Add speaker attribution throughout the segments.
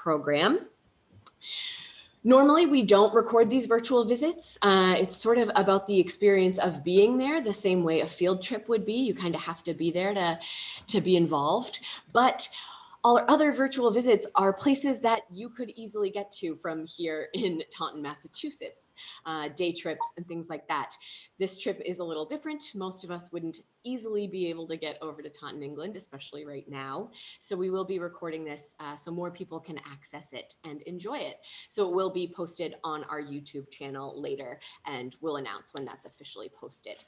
Speaker 1: program. Normally, we don't record these virtual visits. It's sort of about the experience of being there, the same way a field trip would be. You kind of have to be there to be involved. But all our other virtual visits are places that you could easily get to from here in Taunton, Massachusetts, day trips and things like that. This trip is a little different. Most of us wouldn't easily be able to get over to Taunton, England, especially right now. So we will be recording this so more people can access it and enjoy it. So it will be posted on our YouTube channel later, and we'll announce when that's officially posted.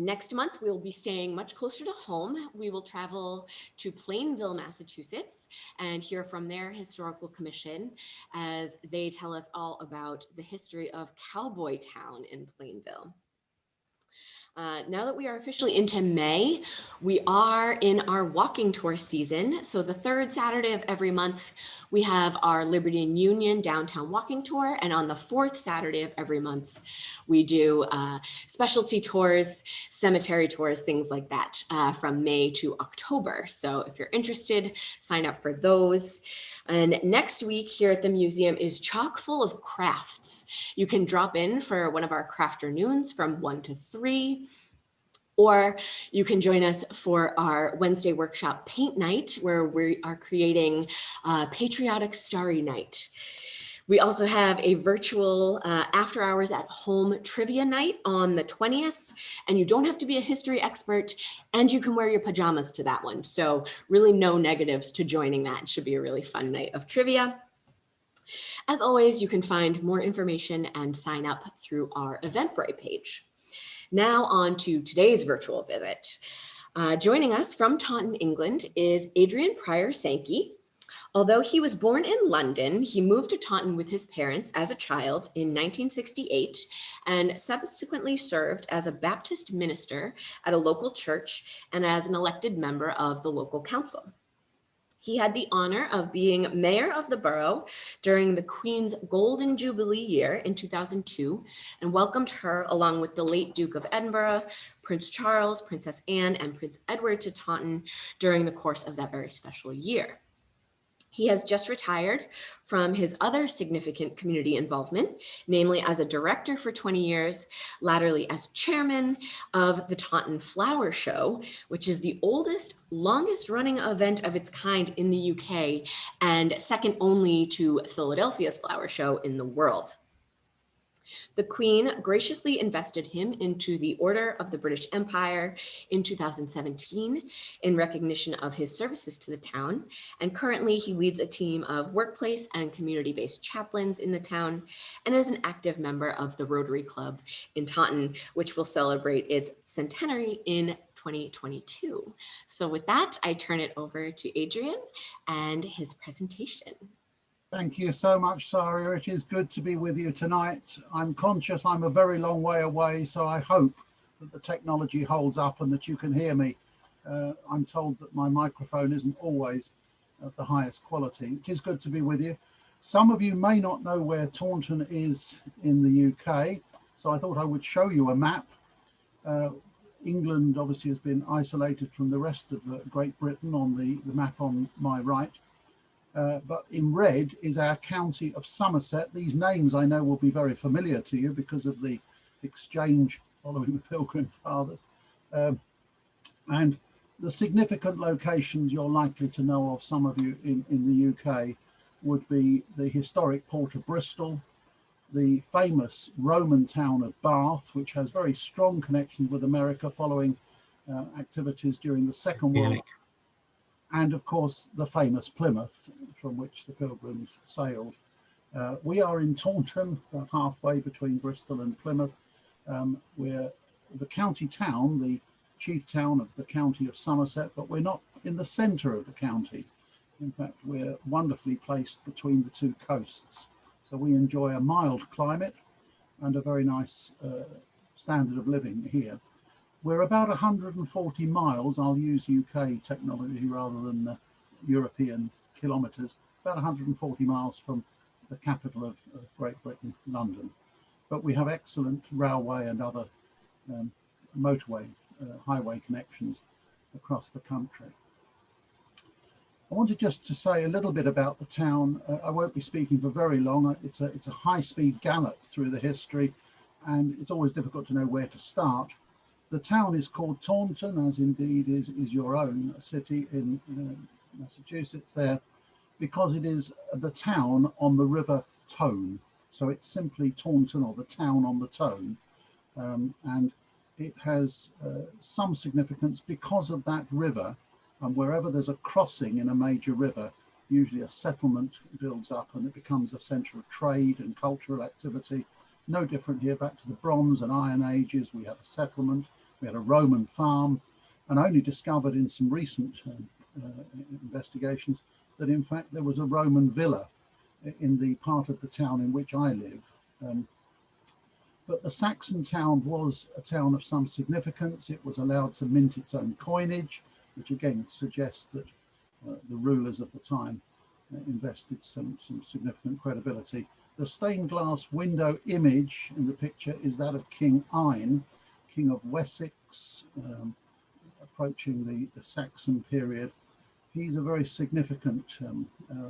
Speaker 1: Next month, we'll be staying much closer to home. We will travel to Plainville, Massachusetts, and hear from their historical commission as they tell us all about the history of Cowboy Town in Plainville. Now that we are officially into May, we are in our walking tour season. So the third Saturday of every month, we have our Liberty and Union downtown walking tour. And on the fourth Saturday of every month, we do specialty tours, cemetery tours, things like that from May to October. So if you're interested, sign up for those. And next week here at the museum is chock full of crafts. You can drop in for one of our crafternoons from 1 to 3, or you can join us for our Wednesday workshop paint night, where we are creating Patriotic Starry Night. We also have a virtual after hours at home trivia night on the 20th, and you don't have to be a history expert, and you can wear your pajamas to that one. So really no negatives to joining that. It should be a really fun night of trivia. As always, you can find more information and sign up through our Eventbrite page. Now on to today's virtual visit. Joining us from Taunton, England is Adrian Prior-Sankey. Although he was born in London, he moved to Taunton with his parents as a child in 1968 and subsequently served as a Baptist minister at a local church and as an elected member of the local council. He had the honor of being mayor of the borough during the Queen's Golden Jubilee year in 2002 and welcomed her along with the late Duke of Edinburgh, Prince Charles, Princess Anne, and Prince Edward to Taunton during the course of that very special year. He has just retired from his other significant community involvement, namely as a director for 20 years, latterly as chairman of the Taunton Flower Show, which is the oldest, longest running event of its kind in the UK and second only to Philadelphia's flower show in the world. The Queen graciously invested him into the Order of the British Empire in 2017 in recognition of his services to the town, and currently he leads a team of workplace and community-based chaplains in the town and is an active member of the Rotary Club in Taunton, which will celebrate its centenary in 2022. So with that, I turn it over to Adrian and his presentation.
Speaker 2: Thank you so much, Saria. It is good to be with you tonight. I'm conscious I'm a very long way away, so I hope that the technology holds up and that you can hear me. I'm told that my microphone isn't always of the highest quality. It is good to be with you. Some of you may not know where Taunton is in the UK, so I thought I would show you a map. England obviously has been isolated from the rest of Great Britain on the map on my right. But in red is our county of Somerset. These names I know will be very familiar to you because of the exchange following the Pilgrim Fathers. And the significant locations you're likely to know of, some of you in the UK, would be the historic port of Bristol, the famous Roman town of Bath, which has very strong connections with America following activities during the Second World War. And of course, the famous Plymouth, from which the Pilgrims sailed. We are in Taunton, about halfway between Bristol and Plymouth. We're the county town, the chief town of the county of Somerset, but we're not in the centre of the county. In fact, we're wonderfully placed between the two coasts. So we enjoy a mild climate and a very nice standard of living here. We're about 140 miles, I'll use UK technology rather than European kilometres, about 140 miles from the capital of Great Britain, London. But we have excellent railway and other motorway, highway connections across the country. I wanted just to say a little bit about the town. I won't be speaking for very long. It's a high-speed gallop through the history, and it's always difficult to know where to start. The town is called Taunton, as indeed is your own city in Massachusetts there, because it is the town on the river Tone. So it's simply Taunton, or the town on the Tone, and it has some significance because of that river. And wherever there's a crossing in a major river, usually a settlement builds up and it becomes a centre of trade and cultural activity. No different here, back to the Bronze and Iron Ages. We had a settlement, we had a Roman farm, and only discovered in some recent investigations that in fact there was a Roman villa in the part of the town in which I live. But the Saxon town was a town of some significance. It was allowed to mint its own coinage, which again suggests that the rulers of the time invested some significant credibility. The stained glass window image in the picture is that of King Ine, King of Wessex, approaching the Saxon period. He's a very significant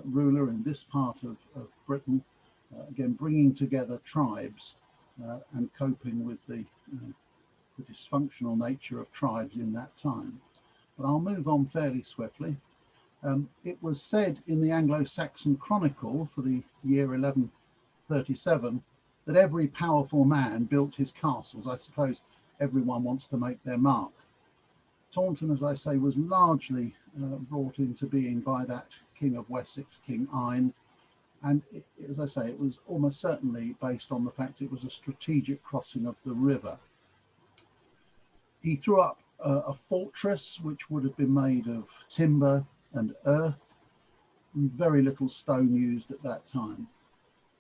Speaker 2: ruler in this part of Britain, again bringing together tribes and coping with the dysfunctional nature of tribes in that time. But I'll move on fairly swiftly. It was said in the Anglo-Saxon Chronicle for the year 1137 that every powerful man built his castles. I suppose everyone wants to make their mark. Taunton, as I say, was largely brought into being by that King of Wessex, King Ine. And as I say, it was almost certainly based on the fact it was a strategic crossing of the river. He threw up a fortress which would have been made of timber and earth, very little stone used at that time.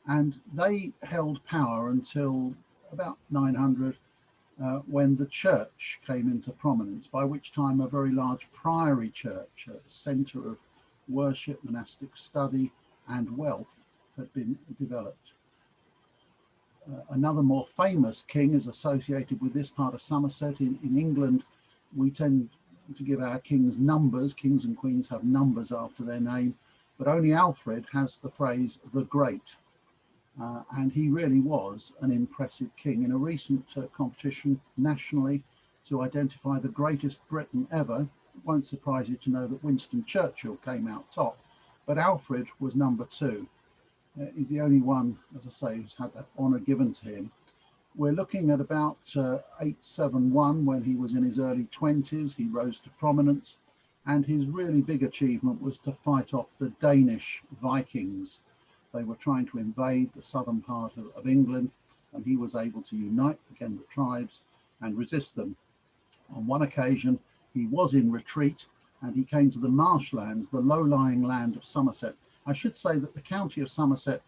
Speaker 2: And they held power until about 900, when the church came into prominence, by which time a very large priory church, a centre of worship, monastic study and wealth, had been developed. Another more famous king is associated with this part of Somerset. In England, we tend to give our kings numbers. Kings and queens have numbers after their name, but only Alfred has the phrase the Great. And he really was an impressive king. In a recent competition nationally to identify the greatest Briton ever, it won't surprise you to know that Winston Churchill came out top, but Alfred was number 2. He's the only one, as I say, who's had that honour given to him. We're looking at about 871, when he was in his early 20s. He rose to prominence, and his really big achievement was to fight off the Danish Vikings. They were trying to invade the southern part of England, and he was able to unite again the tribes and resist them. On one occasion, he was in retreat, and he came to the marshlands, the low-lying land of Somerset. I should say that the county of Somerset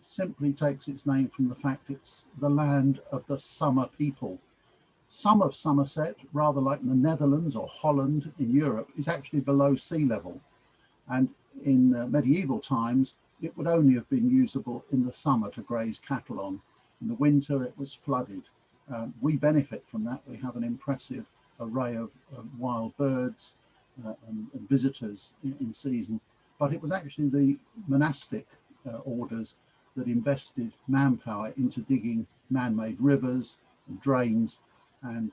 Speaker 2: simply takes its name from the fact it's the land of the summer people. Some of Somerset, rather like the Netherlands or Holland in Europe, is actually below sea level. And in medieval times, it would only have been usable in the summer to graze cattle on. In the winter, it was flooded. We benefit from that. We have an impressive array of wild birds and visitors in season. But it was actually the monastic orders that invested manpower into digging man-made rivers and drains and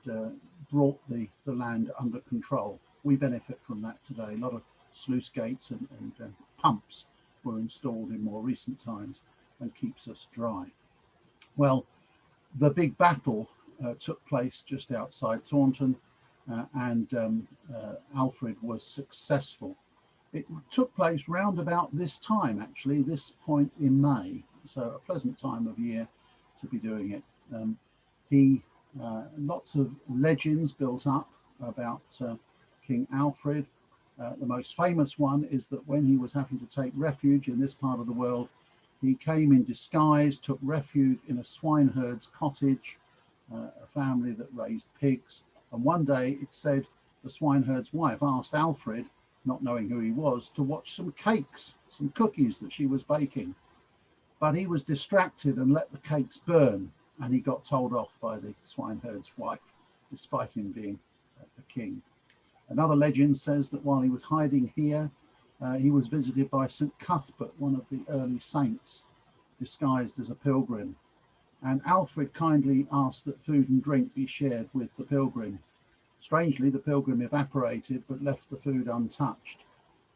Speaker 2: brought the land under control. We benefit from that today. A lot of sluice gates and pumps were installed in more recent times and keeps us dry. Well, the big battle took place just outside Taunton, and Alfred was successful. It took place round about this time, actually, this point in May, so a pleasant time of year to be doing it. Lots of legends built up about King Alfred. The most famous one is that when he was having to take refuge in this part of the world, he came in disguise, took refuge in a swineherd's cottage, a family that raised pigs. And one day, it said, the swineherd's wife asked Alfred, not knowing who he was, to watch some cakes, some cookies that she was baking. But he was distracted and let the cakes burn, and he got told off by the swineherd's wife, despite him being a king. Another legend says that while he was hiding here, he was visited by St. Cuthbert, one of the early saints, disguised as a pilgrim. And Alfred kindly asked that food and drink be shared with the pilgrim. Strangely, the pilgrim evaporated but left the food untouched.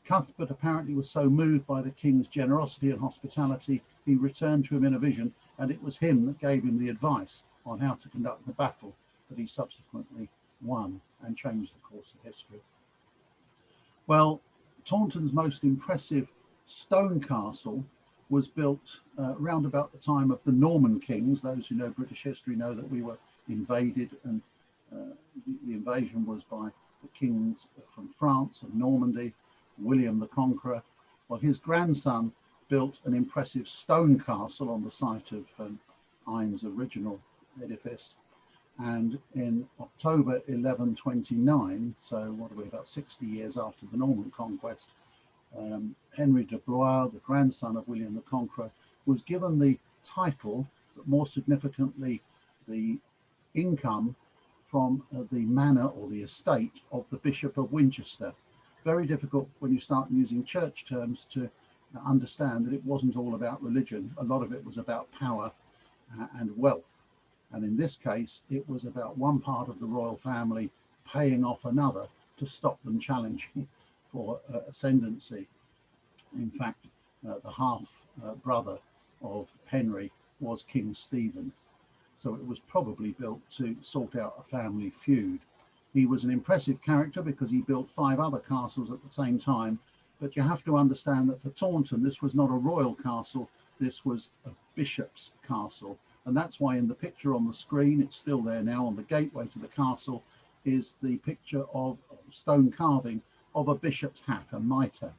Speaker 2: Cuthbert apparently was so moved by the king's generosity and hospitality, he returned to him in a vision, and it was him that gave him the advice on how to conduct the battle that he subsequently won and changed the course of history. Well, Taunton's most impressive stone castle was built around about the time of the Norman kings. Those who know British history know that we were invaded, and the invasion was by the kings from France and Normandy, William the Conqueror. Well, his grandson built an impressive stone castle on the site of Iron's original edifice. And in October 1129, so what are we, about 60 years after the Norman conquest, Henry de Blois, the grandson of William the Conqueror, was given the title, but more significantly the income from the manor or the estate of the Bishop of Winchester. Very difficult when you start using church terms to understand that it wasn't all about religion. A lot of it was about power and wealth. And in this case, it was about one part of the royal family paying off another to stop them challenging for ascendancy. In fact, the half brother of Henry was King Stephen. So it was probably built to sort out a family feud. He was an impressive character because he built 5 other castles at the same time. But you have to understand that for Taunton, this was not a royal castle. This was a bishop's castle. And that's why in the picture on the screen, it's still there now on the gateway to the castle, is the picture of stone carving of a bishop's hat, a mitre.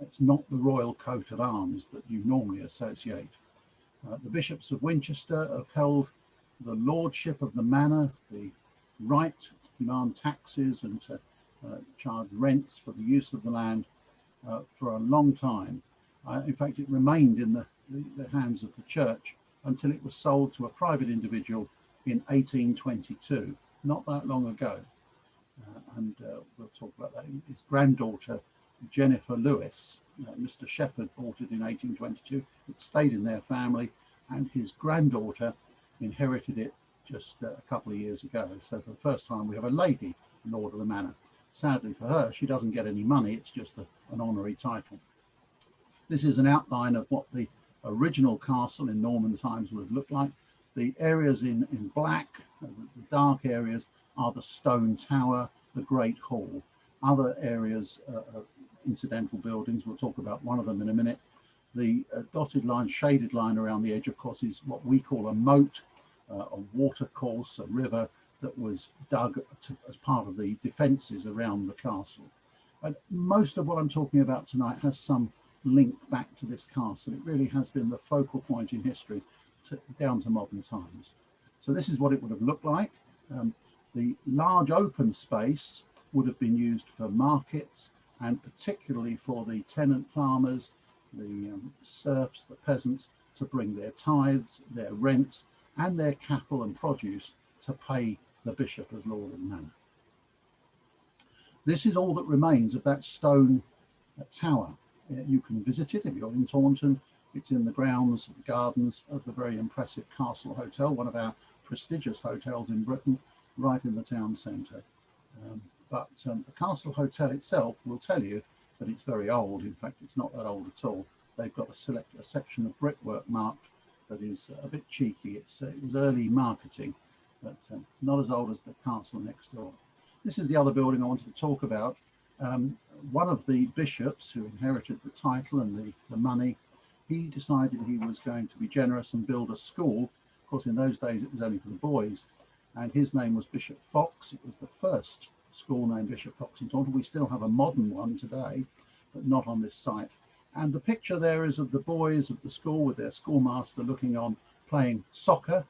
Speaker 2: It's not the royal coat of arms that you normally associate. The bishops of Winchester have held the lordship of the manor, the right to demand taxes and to charge rents for the use of the land for a long time. In fact, it remained in the hands of the church until it was sold to a private individual in 1822, not that long ago. And we'll talk about that. His granddaughter, Jennifer Lewis, Mr. Shepherd bought it in 1822. It stayed in their family, and his granddaughter inherited it just a couple of years ago. So for the first time, we have a lady lord of the manor. Sadly for her, she doesn't get any money. It's just an honorary title. This is an outline of what the original castle in Norman times would look like. The areas in black, the dark areas, are the stone tower, the Great Hall. Other areas are incidental buildings. We'll talk about one of them in a minute. The dotted line, shaded line around the edge, of course, is what we call a moat, a water course, a river that was dug as part of the defences around the castle. And most of what I'm talking about tonight has some link back to this castle. It really has been the focal point in history down to modern times. So this is what it would have looked like. The large open space would have been used for markets, and particularly for the tenant farmers, the serfs, the peasants, to bring their tithes, their rents, and their cattle and produce to pay the bishop as lord of the manor. This is all that remains of that stone tower. You can visit it if you're in Taunton. It's in the grounds, the gardens of the very impressive Castle Hotel, one of our prestigious hotels in Britain, right in the town centre. But the Castle Hotel itself will tell you that it's very old. In fact, it's not that old at all. They've got a section of brickwork marked that is a bit cheeky. It was early marketing, but not as old as the castle next door. This is the other building I wanted to talk about. One of the bishops who inherited the title and the money, he decided he was going to be generous and build a school. Of course, in those days, it was only for the boys. And his name was Bishop Fox. It was the first school named Bishop Fox in Taunton. We still have a modern one today, but not on this site. And the picture there is of the boys of the school with their schoolmaster looking on, playing soccer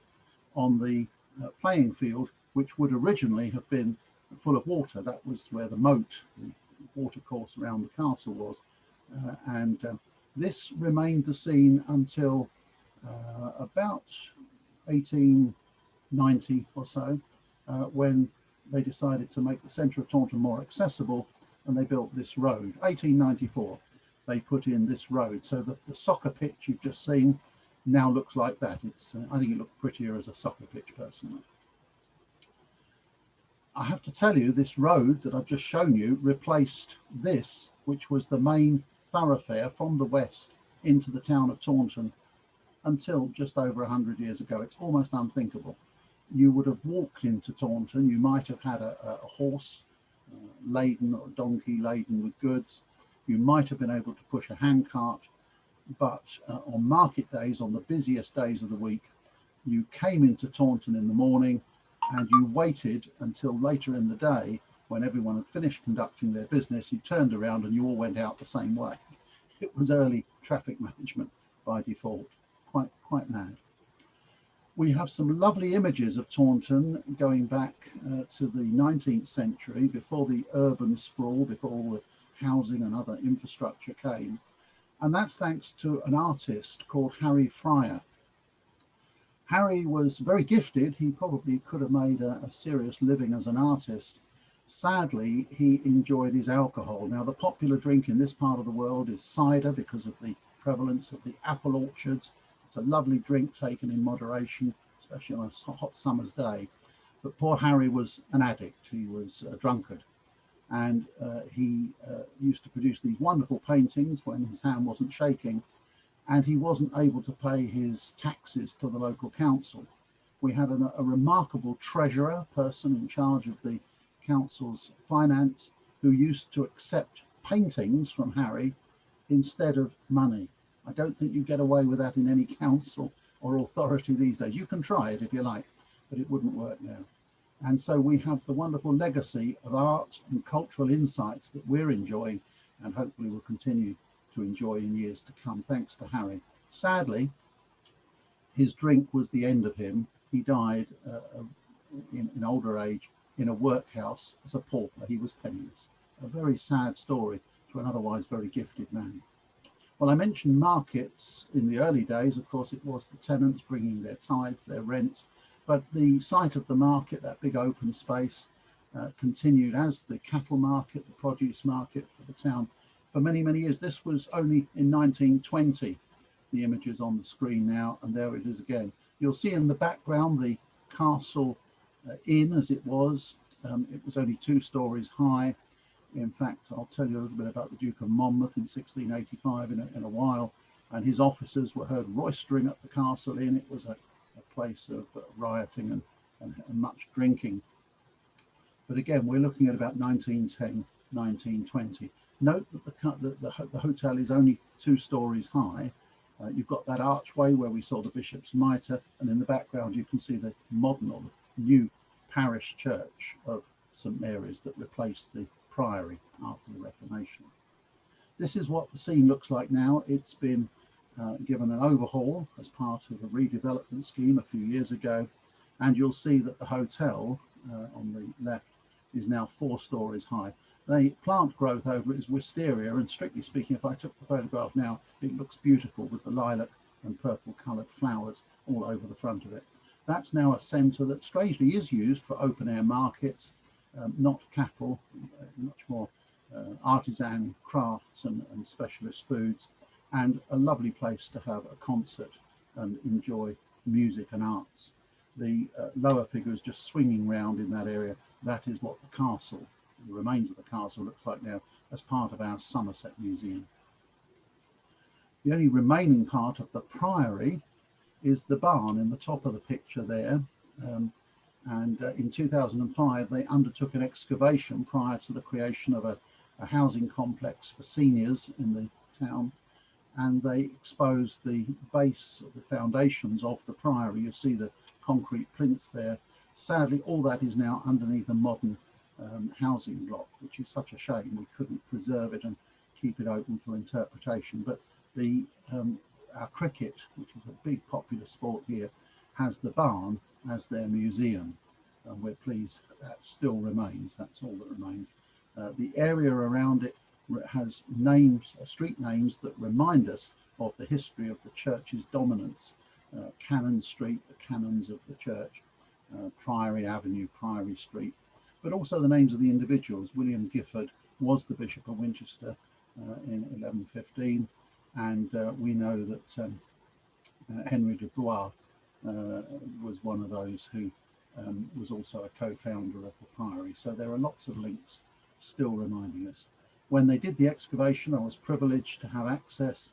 Speaker 2: on the playing field, which would originally have been full of water. That was where the moat, the water course around the castle was. This remained the scene until about 1890 or so, when they decided to make the centre of Taunton more accessible and they built this road. 1894, they put in this road, so that the soccer pitch you've just seen now looks like that. It's I think it looked prettier as a soccer pitch personally. I have to tell you, this road that I've just shown you replaced this, which was the main thoroughfare from the west into the town of Taunton until just over 100 years ago. It's almost unthinkable. You would have walked into Taunton. You might have had a horse laden or a donkey laden with goods. You might have been able to push a handcart, but on market days, on the busiest days of the week, you came into Taunton in the morning and you waited until later in the day when everyone had finished conducting their business. You turned around and you all went out the same way. It was early traffic management by default. Quite mad. We have some lovely images of Taunton going back to the 19th century, before the urban sprawl, before all the housing and other infrastructure came. And that's thanks to an artist called Harry Fryer. Harry was very gifted. He probably could have made a serious living as an artist. Sadly, he enjoyed his alcohol. Now, the popular drink in this part of the world is cider because of the prevalence of the apple orchards. It's a lovely drink taken in moderation, especially on a hot summer's day. But poor Harry was an addict. He was a drunkard. And he used to produce these wonderful paintings when his hand wasn't shaking, and he wasn't able to pay his taxes to the local council. We had a remarkable treasurer, person in charge of the council's finance, who used to accept paintings from Harry instead of money. I don't think you get away with that in any council or authority these days. You can try it if you like, but it wouldn't work now. And so we have the wonderful legacy of art and cultural insights that we're enjoying, and hopefully will continue to enjoy in years to come, thanks to Harry. Sadly, his drink was the end of him. He died in older age in a workhouse as a pauper. He was penniless. A very sad story to an otherwise very gifted man. Well, I mentioned markets in the early days. Of course, it was the tenants bringing their tithes, their rents, but the site of the market, that big open space, continued as the cattle market, the produce market for the town for many, many years. This was only in 1920, the image is on the screen now, and there it is again. You'll see in the background the castle inn as it was. It was only 2 stories high. In fact, I'll tell you a little bit about the Duke of Monmouth in 1685 in a while, and his officers were heard roistering at the castle inn. It was a place of rioting and much drinking. But again, we're looking at about 1910, 1920. Note that the hotel is only 2 stories high. You've got that archway where we saw the bishop's mitre, and in the background you can see the modern or the new parish church of St Mary's that replaced the priory after the Reformation. This is what the scene looks like now. It's been given an overhaul as part of a redevelopment scheme a few years ago, and you'll see that the hotel on the left is now 4 stories high. The plant growth over it is wisteria, and strictly speaking, if I took the photograph now, it looks beautiful with the lilac and purple coloured flowers all over the front of it. That's now a centre that strangely is used for open air markets, not cattle, much more artisan crafts and specialist foods, and a lovely place to have a concert and enjoy music and arts. The lower figure is just swinging round in that area. That is what the castle, the remains of the castle, looks like now as part of our Somerset Museum. The only remaining part of the priory is the barn in the top of the picture there. In 2005, they undertook an excavation prior to the creation of a housing complex for seniors in the town, and they exposed the base, the foundations of the priory. You see the concrete plinths there. Sadly, all that is now underneath a modern housing block, which is such a shame. We couldn't preserve it and keep it open for interpretation. But the our cricket, which is a big popular sport here, has the barn as their museum, and we're pleased that still remains. That's all that remains. The area around it has names, street names that remind us of the history of the church's dominance. Cannon Street, the canons of the church, Priory Avenue, Priory Street, but also the names of the individuals: William Gifford, was the Bishop of Winchester in 1115, and we know that Henry de Blois was one of those who was also a co-founder of the priory. So there are lots of links still reminding us. When they did the excavation, I was privileged to have access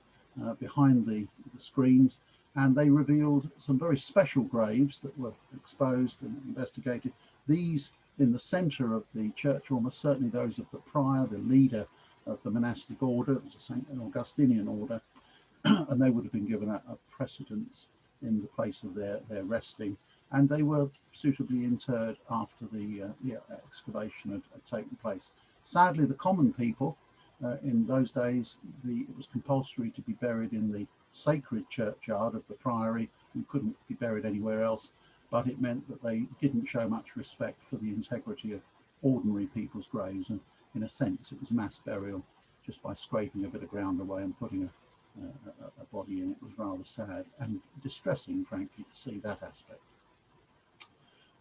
Speaker 2: behind the screens, and they revealed some very special graves that were exposed and investigated. These in the centre of the church, almost certainly those of the prior, the leader of the monastic order. It was an Augustinian order, and they would have been given a precedence in the place of their resting, and they were suitably interred after the excavation had taken place. Sadly, the common people in those days, it was compulsory to be buried in the sacred churchyard of the priory. You couldn't be buried anywhere else, but it meant that they didn't show much respect for the integrity of ordinary people's graves, and in a sense it was mass burial just by scraping a bit of ground away and putting a body in. It was rather sad and distressing, frankly, to see that aspect.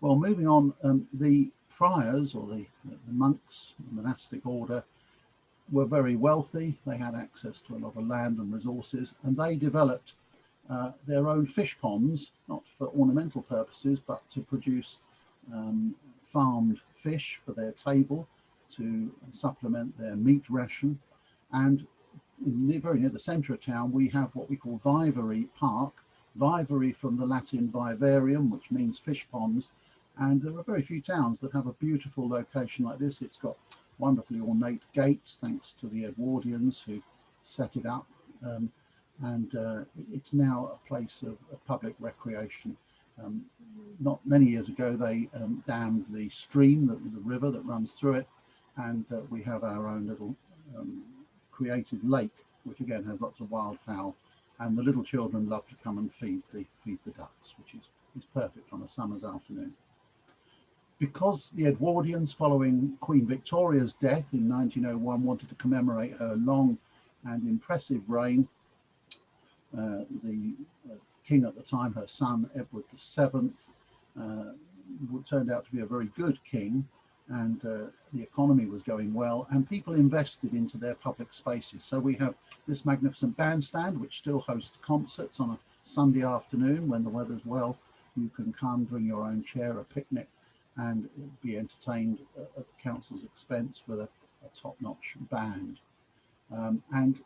Speaker 2: Well, moving on, the friars, or the monks, the monastic order, were very wealthy. They had access to a lot of land and resources, and they developed their own fish ponds, not for ornamental purposes, but to produce farmed fish for their table, to supplement their meat ration. And very near the centre of town, we have what we call Vivary Park. Vivary from the Latin vivarium, which means fish ponds. And there are very few towns that have a beautiful location like this. It's got wonderfully ornate gates, thanks to the Edwardians who set it up. And it's now a place of public recreation. Not many years ago, they dammed the stream, the river that runs through it, and we have our own little created lake, which again has lots of wildfowl, and the little children love to come and feed the ducks, which is perfect on a summer's afternoon. Because the Edwardians, following Queen Victoria's death in 1901, wanted to commemorate her long and impressive reign, the king at the time, her son Edward VII, turned out to be a very good king, and the economy was going well, and people invested into their public spaces. So we have this magnificent bandstand, which still hosts concerts on a Sunday afternoon when the weather's well. You can come, bring your own chair, a picnic, and be entertained at the council's expense with a top-notch band. And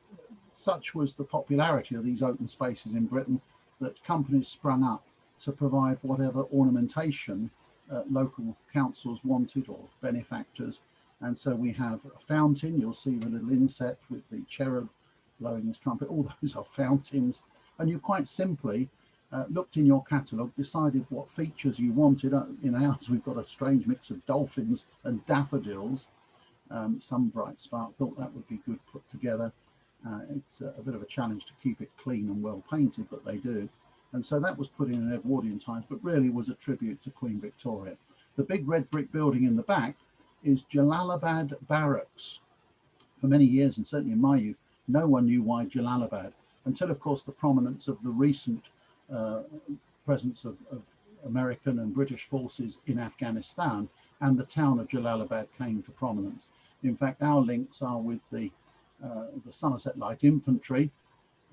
Speaker 2: such was the popularity of these open spaces in Britain that companies sprung up to provide whatever ornamentation local councils wanted, or benefactors. And so we have a fountain. You'll see the little inset with the cherub blowing his trumpet. All those are fountains. And you quite simply looked in your catalogue, decided what features you wanted. In ours, we've got a strange mix of dolphins and daffodils. Some bright spark thought that would be good put together. It's a bit of a challenge to keep it clean and well painted, but they do. And so that was put in Edwardian times, but really was a tribute to Queen Victoria. The big red brick building in the back is Jalalabad Barracks. For many years, and certainly in my youth, no one knew why Jalalabad, until of course the prominence of the recent presence of American and British forces in Afghanistan, and the town of Jalalabad came to prominence. In fact, our links are with the Somerset Light Infantry,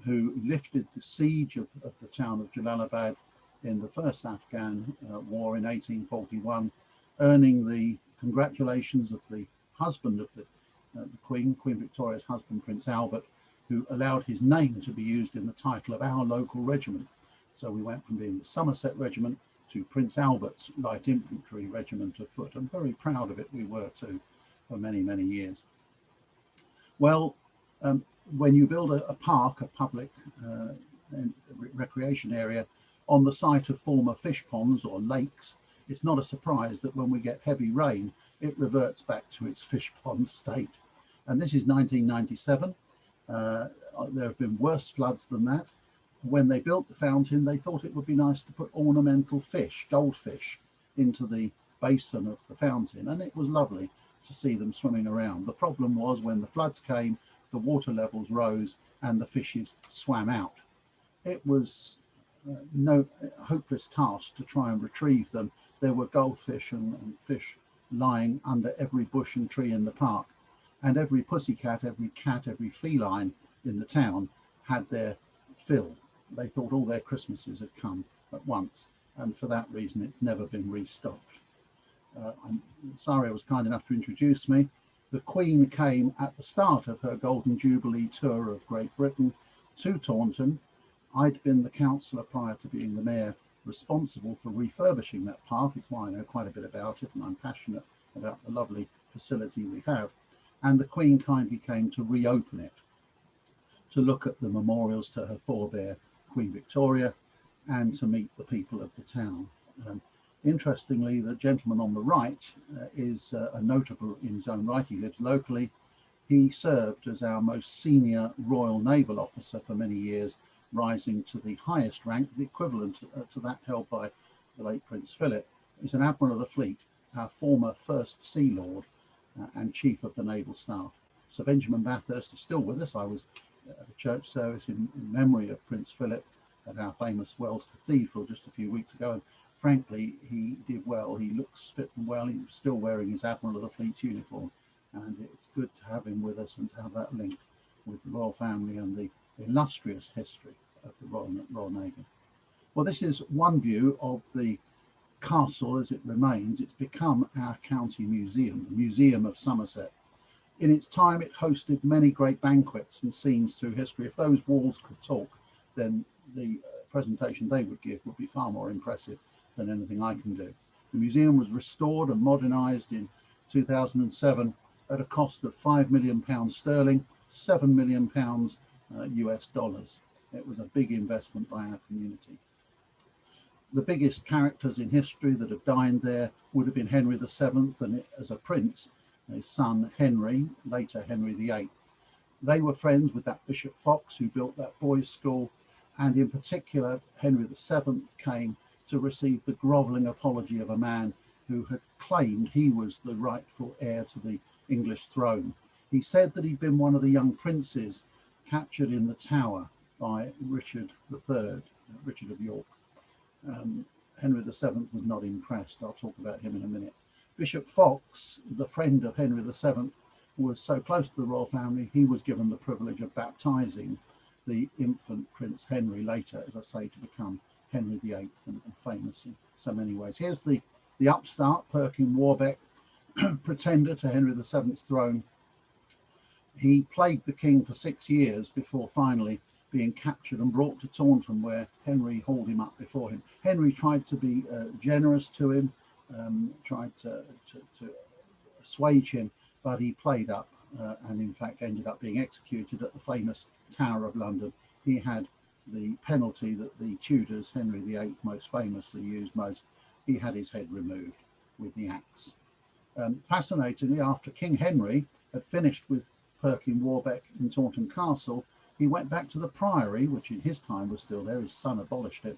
Speaker 2: who lifted the siege of the town of Jalalabad in the first Afghan war in 1841, earning the congratulations of the husband of the Queen Victoria's husband, Prince Albert, who allowed his name to be used in the title of our local regiment. So we went from being the Somerset Regiment to Prince Albert's Light Infantry Regiment of Foot, and very proud of it we were too for many, many years. Well, when you build a park, a public recreation area on the site of former fish ponds or lakes, it's not a surprise that when we get heavy rain, it reverts back to its fish pond state. And this is 1997. There have been worse floods than that. When they built the fountain, they thought it would be nice to put ornamental fish, goldfish, into the basin of the fountain, and it was lovely to see them swimming around. The problem was when the floods came, the water levels rose and the fishes swam out. It was no hopeless task to try and retrieve them. There were goldfish and fish lying under every bush and tree in the park. and every pussycat, every cat, every feline in the town had their fill. They thought all their Christmases had come at once, and for that reason it's never been restocked. Saria was kind enough to introduce me. The Queen came at the start of her Golden Jubilee tour of Great Britain to Taunton. I'd been the councillor prior to being the mayor responsible for refurbishing that park. It's why I know quite a bit about it, and I'm passionate about the lovely facility we have. And the Queen kindly came to reopen it, to look at the memorials to her forebear, Queen Victoria, and to meet the people of the town. Interestingly, the gentleman on the right is a notable in his own right. He lives locally. He served as our most senior Royal Naval Officer for many years, rising to the highest rank, the equivalent to that held by the late Prince Philip. He's an Admiral of the Fleet, our former First Sea Lord and Chief of the Naval Staff. Sir Benjamin Bathurst is still with us. I was at a church service in memory of Prince Philip at our famous Wells Cathedral just a few weeks ago, and frankly, he did well. He looks fit and well. He's still wearing his Admiral of the Fleet's uniform, and it's good to have him with us and to have that link with the royal family and the illustrious history of the Royal Navy. Well, this is one view of the castle as it remains. It's become our county museum, the Museum of Somerset. In its time, it hosted many great banquets and scenes through history. If those walls could talk, then the presentation they would give would be far more impressive than anything I can do. The museum was restored and modernised in 2007 at a cost of £5 million sterling, £7 million US dollars. It was a big investment by our community. The biggest characters in history that have dined there would have been Henry VII, and as a prince, his son Henry, later Henry VIII. They were friends with that Bishop Fox who built that boys' school, and in particular Henry VII came to receive the grovelling apology of a man who had claimed he was the rightful heir to the English throne. He said that he'd been one of the young princes captured in the Tower by Richard III, Richard of York. Henry VII was not impressed. I'll talk about him in a minute. Bishop Fox, the friend of Henry VII, was so close to the royal family, he was given the privilege of baptizing the infant Prince Henry later, as I say, to become Henry VIII and famous in so many ways. Here's the upstart, Perkin Warbeck, pretender to Henry VII's throne. He plagued the king for 6 years before finally being captured and brought to Taunton, where Henry hauled him up before him. Henry tried to be generous to him, tried to assuage him, but he played up and in fact ended up being executed at the famous Tower of London. He had the penalty that the Tudors, Henry VIII most famously used most. He had his head removed with the axe. Fascinatingly, after King Henry had finished with Perkin Warbeck in Taunton Castle, he went back to the Priory, which in his time was still there. His son abolished it,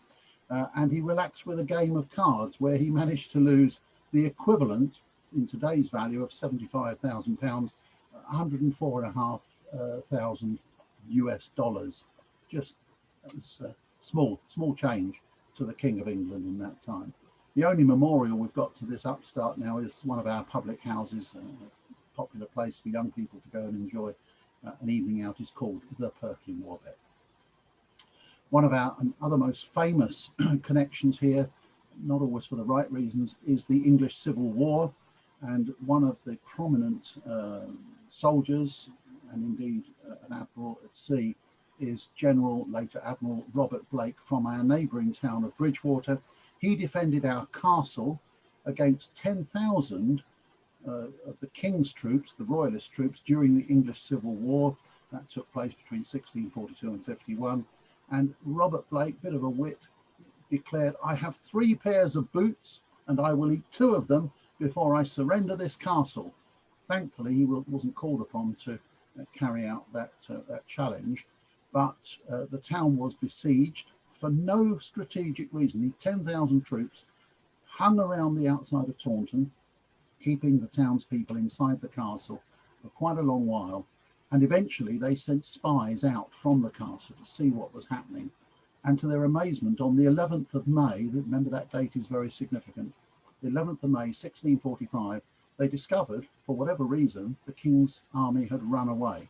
Speaker 2: and he relaxed with a game of cards where he managed to lose the equivalent in today's value of £75,000, 104,500 US dollars. Just small change to the King of England in that time. The only memorial we've got to this upstart now is one of our public houses, a popular place for young people to go and enjoy an evening out, is called the Perkin Warbeck. One of our other most famous connections here, not always for the right reasons, is the English Civil War, and one of the prominent soldiers, and indeed an admiral at sea, is General, later Admiral Robert Blake from our neighbouring town of Bridgewater. He defended our castle against 10,000 of the King's troops, the Royalist troops, during the English Civil War. That took place between 1642 and 51. And Robert Blake, bit of a wit, declared, "I have 3 pairs of boots and I will eat 2 of them before I surrender this castle." Thankfully, he wasn't called upon to carry out that challenge, but the town was besieged for no strategic reason. 10,000 troops hung around the outside of Taunton, keeping the townspeople inside the castle for quite a long while, and eventually they sent spies out from the castle to see what was happening. And to their amazement, on the 11th of May, remember that date is very significant, the 11th of May 1645, they discovered, for whatever reason, the king's army had run away.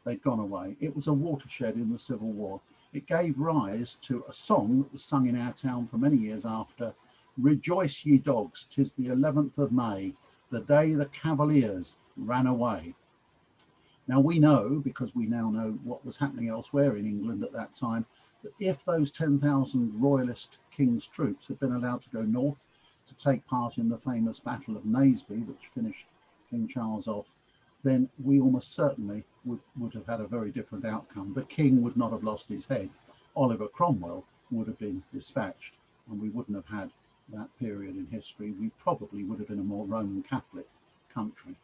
Speaker 2: They'd gone away. It was a watershed in the Civil War. It gave rise to a song that was sung in our town for many years after. Rejoice, ye dogs, 'tis the 11th of May, the day the Cavaliers ran away. Now we know, because we now know what was happening elsewhere in England at that time, that if those 10,000 royalist king's troops had been allowed to go north to take part in the famous Battle of Naseby, which finished King Charles off, then we almost certainly would have had a very different outcome. The king would not have lost his head. Oliver Cromwell would have been dispatched, and we wouldn't have had that period in history. We probably would have been a more Roman Catholic country.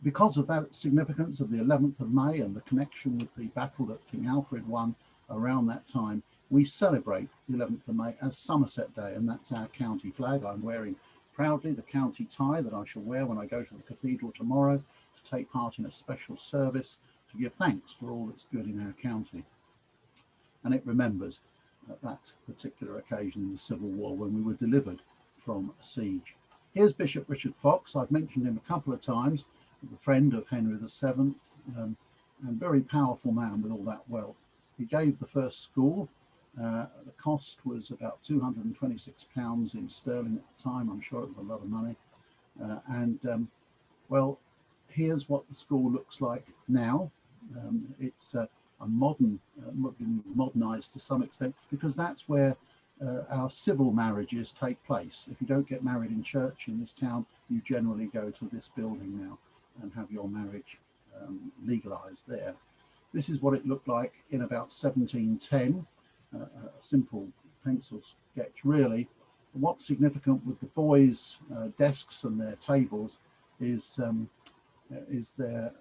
Speaker 2: Because of that significance of the 11th of May and the connection with the battle that King Alfred won around that time, we celebrate the 11th of May as Somerset Day, and that's our county flag. I'm wearing proudly the county tie that I shall wear when I go to the cathedral tomorrow to take part in a special service to give thanks for all that's good in our county. And it remembers that particular occasion in the Civil War when we were delivered from a siege. Here's Bishop Richard Fox. I've mentioned him a couple of times, a friend of Henry VII, and very powerful man with all that wealth. He gave the first school. The cost was about £226 in sterling at the time. I'm sure it was a lot of money. Well, here's what the school looks like now. It's a modern, modernized to some extent, because that's where our civil marriages take place. If you don't get married in church in this town, you generally go to this building now and have your marriage legalized there. This is what it looked like in about 1710. A simple pencil sketch, really. What's significant with the boys' desks and their tables is the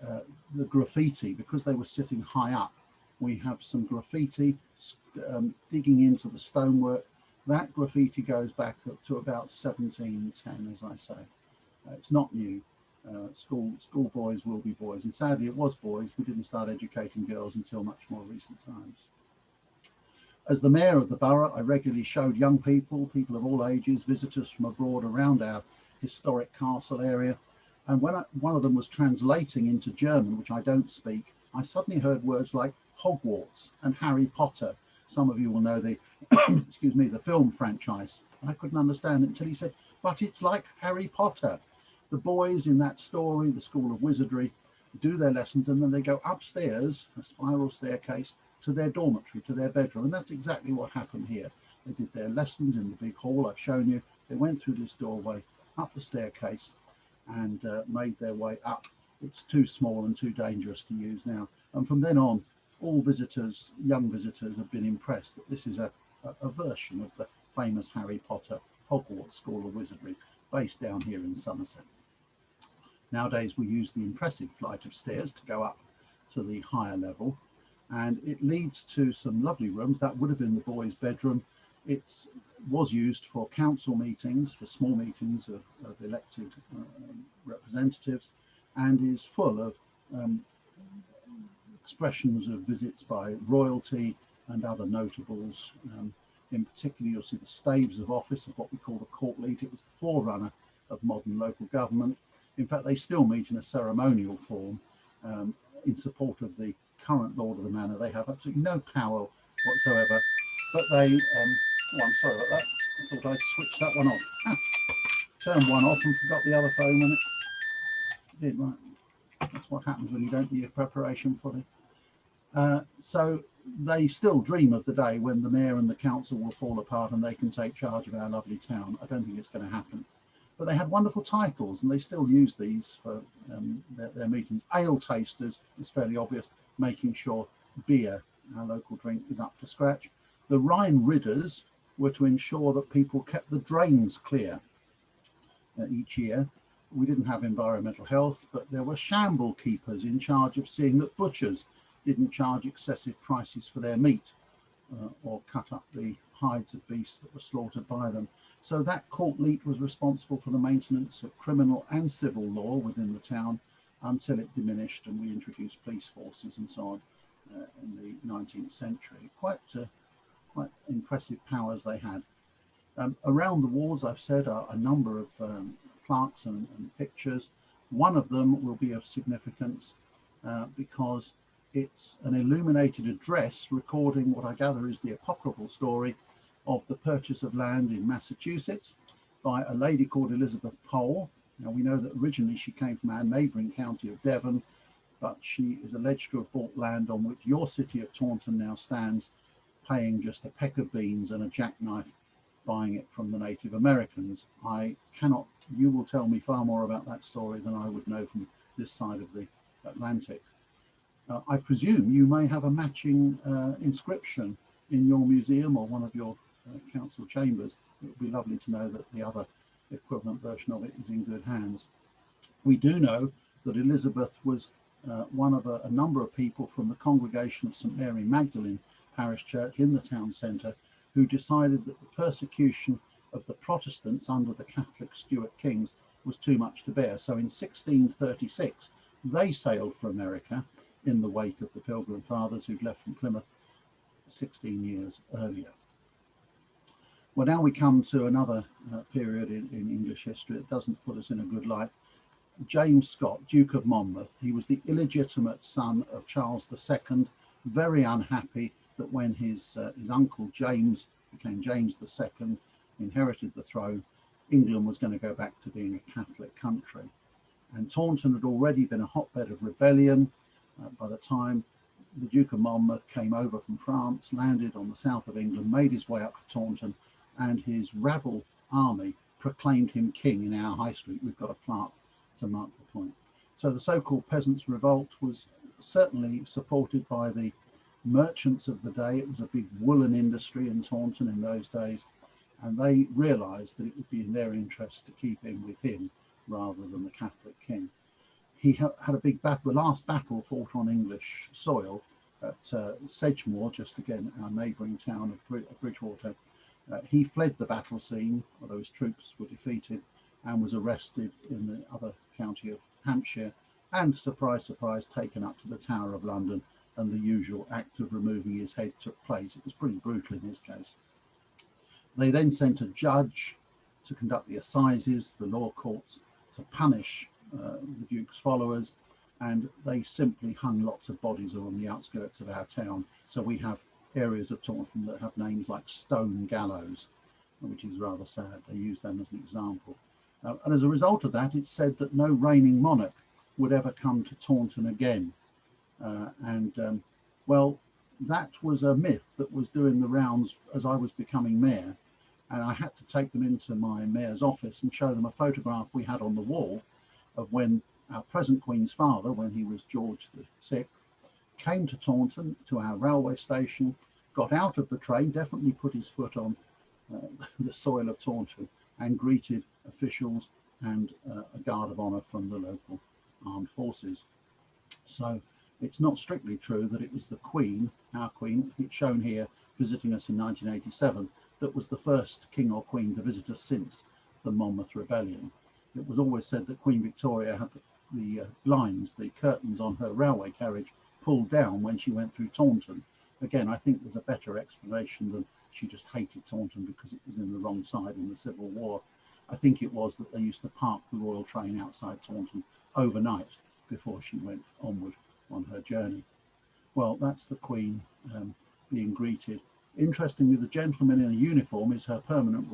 Speaker 2: graffiti. Because they were sitting high up, we have some graffiti digging into the stonework. That graffiti goes back up to about 1710, as I say. It's not new. School boys will be boys, and sadly it was boys. We didn't start educating girls until much more recent times. As the mayor of the borough, I regularly showed young people, people of all ages, visitors from abroad around our historic castle area. And when one of them was translating into German, which I don't speak, I suddenly heard words like Hogwarts and Harry Potter. Some of you will know the, excuse me, the film franchise. I couldn't understand it until he said, but it's like Harry Potter. The boys in that story, the School of Wizardry, do their lessons and then they go upstairs, a spiral staircase, to their dormitory, to their bedroom. And that's exactly what happened here. They did their lessons in the big hall I've shown you. They went through this doorway, up the staircase, and made their way up. It's too small and too dangerous to use now. And from then on, all visitors, young visitors, have been impressed that this is a version of the famous Harry Potter Hogwarts School of Wizardry, based down here in Somerset. Nowadays, we use the impressive flight of stairs to go up to the higher level. And it leads to some lovely rooms. That would have been the boys' bedroom. It was used for council meetings, for small meetings of elected representatives, and is full of expressions of visits by royalty and other notables. In particular, you'll see the staves of office of what we call the court leet. It was the forerunner of modern local government. In fact, they still meet in a ceremonial form in support of the current Lord of the Manor. They have absolutely no power whatsoever, but they, oh, I'm sorry about that. I thought I switched that one off. Turned one off and forgot the other phone when it did. Right. That's what happens when you don't do your preparation fully. So they still dream of the day when the mayor and the council will fall apart and they can take charge of our lovely town. I don't think it's going to happen. But they had wonderful titles, and they still use these for their meetings. Ale tasters is fairly obvious, making sure beer, our local drink, is up to scratch. The Rhine ridders were to ensure that people kept the drains clear each year. We didn't have environmental health, but there were shamble keepers in charge of seeing that butchers didn't charge excessive prices for their meat or cut up the hides of beasts that were slaughtered by them. So that court leet was responsible for the maintenance of criminal and civil law within the town until it diminished and we introduced police forces and so on in the 19th century. Quite impressive powers they had. Around the walls, I've said, are a number of plaques and pictures. One of them will be of significance because it's an illuminated address recording what I gather is the apocryphal story of the purchase of land in Massachusetts by a lady called Elizabeth Pole. Now, we know that originally she came from our neighbouring county of Devon, but she is alleged to have bought land on which your city of Taunton now stands, paying just a peck of beans and a jackknife, buying it from the Native Americans. You will tell me far more about that story than I would know from this side of the Atlantic. I presume you may have a matching inscription in your museum or one of your council chambers. It would be lovely to know that the other equivalent version of it is in good hands. We do know that Elizabeth was one of a number of people from the congregation of St Mary Magdalene Parish Church in the town centre who decided that the persecution of the Protestants under the Catholic Stuart kings was too much to bear. So in 1636, they sailed for America in the wake of the Pilgrim Fathers who'd left from Plymouth 16 years earlier. Well, now we come to another period in English history that doesn't put us in a good light. James Scott, Duke of Monmouth, he was the illegitimate son of Charles II, very unhappy that when his uncle James became James II, inherited the throne, England was going to go back to being a Catholic country. And Taunton had already been a hotbed of rebellion by the time the Duke of Monmouth came over from France, landed on the south of England, made his way up to Taunton, and his rabble army proclaimed him king in our high street. We've got a plaque to mark the point. So the so-called Peasants' Revolt was certainly supported by the merchants of the day. It was a big woolen industry in Taunton in those days, and they realised that it would be in their interest to keep in with him rather than the Catholic king. He had a big battle, the last battle fought on English soil at Sedgemoor, just again our neighbouring town of Bridgewater. He fled the battle scene, although his troops were defeated, and was arrested in the other county of Hampshire and, surprise, surprise, taken up to the Tower of London, and the usual act of removing his head took place. It was pretty brutal in his case. They then sent a judge to conduct the assizes, the law courts, to punish the Duke's followers, and they simply hung lots of bodies on the outskirts of our town. So we have areas of Taunton that have names like Stone Gallows, which is rather sad. They use them as an example. And as a result of that, it's said that no reigning monarch would ever come to Taunton again. Well, that was a myth that was doing the rounds as I was becoming mayor. And I had to take them into my mayor's office and show them a photograph we had on the wall of when our present Queen's father, when he was George VI, came to Taunton, to our railway station, got out of the train, definitely put his foot on the soil of Taunton, and greeted officials and a guard of honour from the local armed forces. So it's not strictly true that it was the Queen, our Queen, it's shown here, visiting us in 1987, that was the first king or queen to visit us since the Monmouth Rebellion. It was always said that Queen Victoria had the blinds, the curtains on her railway carriage pulled down when she went through Taunton. Again, I think there's a better explanation than she just hated Taunton because it was in the wrong side in the Civil War. I think it was that they used to park the royal train outside Taunton overnight before she went onward on her journey. Well, that's the Queen being greeted. Interestingly, the gentleman in a uniform was her permanent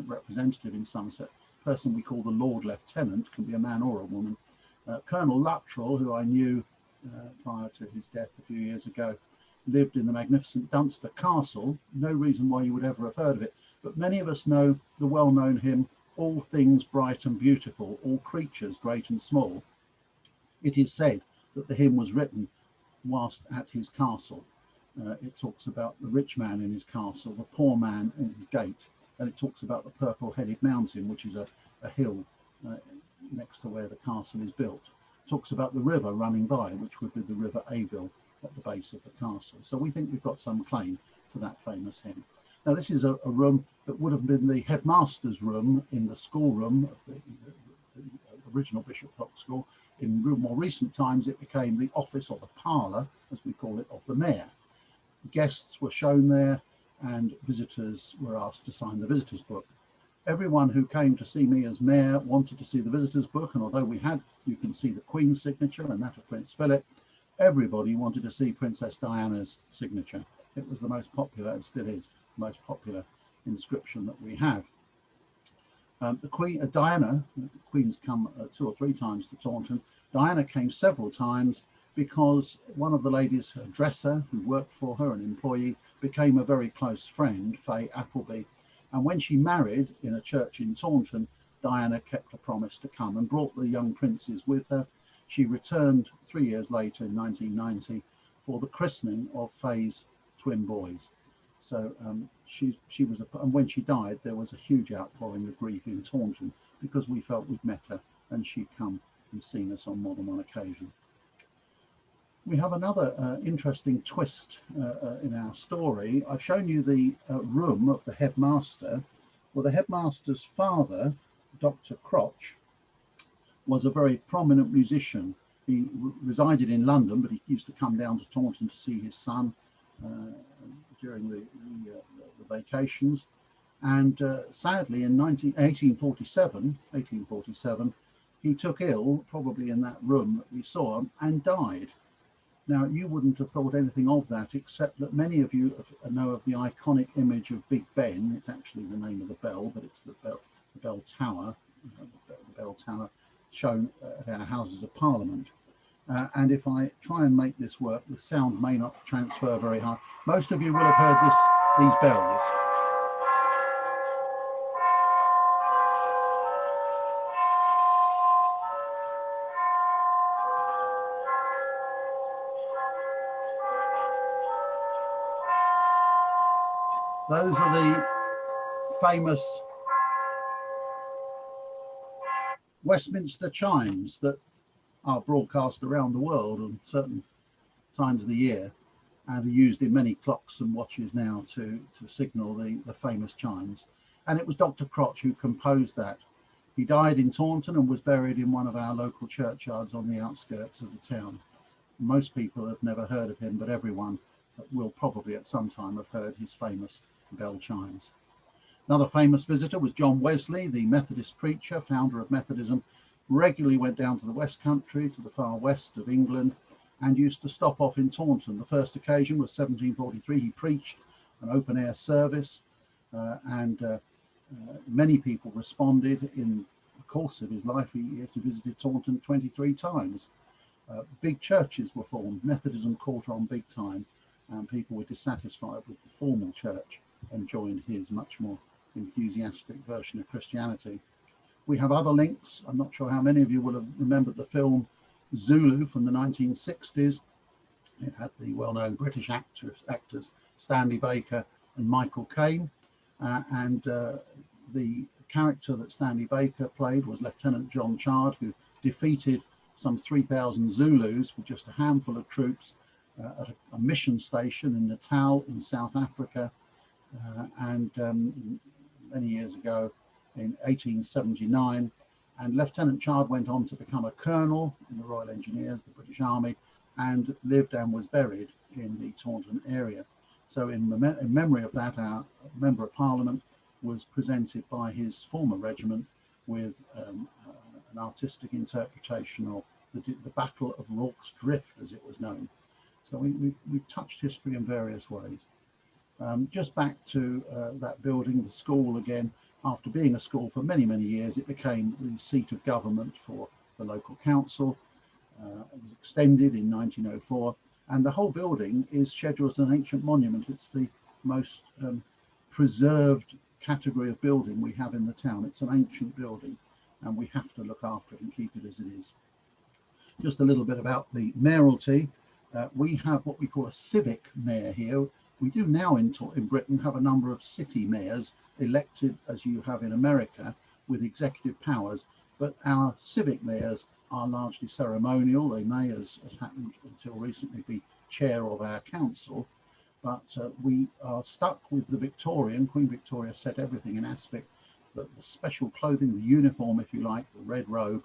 Speaker 2: representative in Somerset, a person we call the Lord Lieutenant, can be a man or a woman. Colonel Luttrell, who I knew prior to his death a few years ago, lived in the magnificent Dunster Castle. No reason why you would ever have heard of it, but many of us know the well-known hymn, All Things Bright and Beautiful, All Creatures Great and Small. It is said that the hymn was written whilst at his castle. It talks about the rich man in his castle, the poor man in his gate, and it talks about the purple-headed mountain, which is a hill next to where the castle is built. It talks about the river running by, which would be the River Avil at the base of the castle. So we think we've got some claim to that famous hymn. Now, this is a room that would have been the headmaster's room in the schoolroom of the original Bishop Hook School. In more recent times, it became the office or the parlour, as we call it, of the mayor. Guests were shown there and visitors were asked to sign the visitors book. Everyone who came to see me as mayor wanted to see the visitors book, and although you can see the Queen's signature and that of Prince Philip, everybody wanted to see Princess Diana's signature. It was the most popular, and still is, the most popular inscription that we have. The Queen, Diana, the Queen's come 2 or 3 times to Taunton. Diana came several times because one of the ladies, her dresser, who worked for her, an employee, became a very close friend, Faye Appleby. And when she married in a church in Taunton, Diana kept a promise to come and brought the young princes with her. She returned 3 years later in 1990 for the christening of Faye's twin boys. So she was, and when she died, there was a huge outpouring of grief in Taunton because we felt we'd met her and she'd come and seen us on more than one occasion. We have another interesting twist in our story. I've shown you the room of the headmaster. Well, the headmaster's father, Dr. Crotch, was a very prominent musician. He resided in London, but he used to come down to Taunton to see his son during the vacations. And sadly, in 1847, he took ill, probably in that room that we saw, and died. Now, you wouldn't have thought anything of that, except that many of you know of the iconic image of Big Ben. It's actually the name of the bell, but it's the bell tower, the bell tower shown at our Houses of Parliament. And if I try and make this work, the sound may not transfer very high. Most of you will have heard these bells. Those are the famous Westminster chimes that are broadcast around the world on certain times of the year and are used in many clocks and watches now to signal the famous chimes. And it was Dr. Crotch who composed that. He died in Taunton and was buried in one of our local churchyards on the outskirts of the town. Most people have never heard of him, but everyone will probably at some time have heard his famous bell chimes. Another famous visitor was John Wesley, the Methodist preacher, founder of Methodism, regularly went down to the West Country, to the far west of England, and used to stop off in Taunton. The first occasion was 1743. He preached an open-air service, and many people responded. In the course of his life, he visited Taunton 23 times. Big churches were formed. Methodism caught on big time, and people were dissatisfied with the formal church and joined his much more enthusiastic version of Christianity. We have other links. I'm not sure how many of you will have remembered the film Zulu from the 1960s. It had the well-known British actors Stanley Baker and Michael Caine. And the character that Stanley Baker played was Lieutenant John Chard, who defeated some 3,000 Zulus with just a handful of troops at a mission station in Natal in South Africa. Many years ago in 1879, and Lieutenant Chard went on to become a colonel in the Royal Engineers, the British Army, and lived and was buried in the Taunton area. So in memory of that, our Member of Parliament was presented by his former regiment with an artistic interpretation of the Battle of Rorke's Drift, as it was known. So we've touched history in various ways. Just back to that building, the school again. After being a school for many, many years, it became the seat of government for the local council. It was extended in 1904, and the whole building is scheduled as an ancient monument. It's the most preserved category of building we have in the town. It's an ancient building, and we have to look after it and keep it as it is. Just a little bit about the mayoralty. We have what we call a civic mayor here. We do now in Britain have a number of city mayors elected, as you have in America, with executive powers, but our civic mayors are largely ceremonial. They may, as happened until recently, be chair of our council, but we are stuck with the Victorian. Queen Victoria set everything in aspect, but the special clothing, the uniform, if you like, the red robe,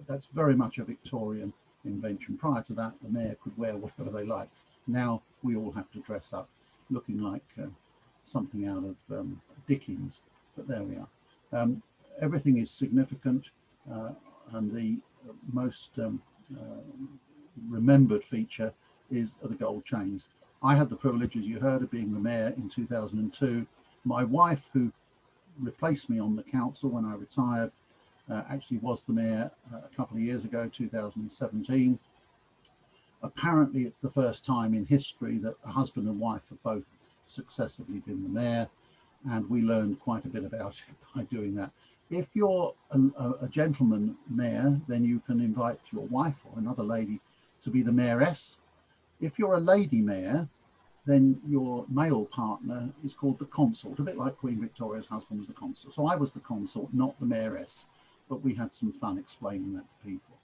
Speaker 2: that's very much a Victorian invention. Prior to that, the mayor could wear whatever they liked. Now we all have to dress up looking like something out of Dickens. but there we are. Everything is significant, and the most remembered feature is the gold chains. I had the privilege, as you heard, of being the mayor in 2002. My wife, who replaced me on the council when I retired, actually was the mayor a couple of years ago, 2017. Apparently, it's the first time in history that a husband and wife have both successively been the mayor, and we learned quite a bit about it by doing that. If you're a gentleman mayor, then you can invite your wife or another lady to be the mayoress. If you're a lady mayor, then your male partner is called the consort, a bit like Queen Victoria's husband was the consort. So I was the consort, not the mayoress, but we had some fun explaining that to people.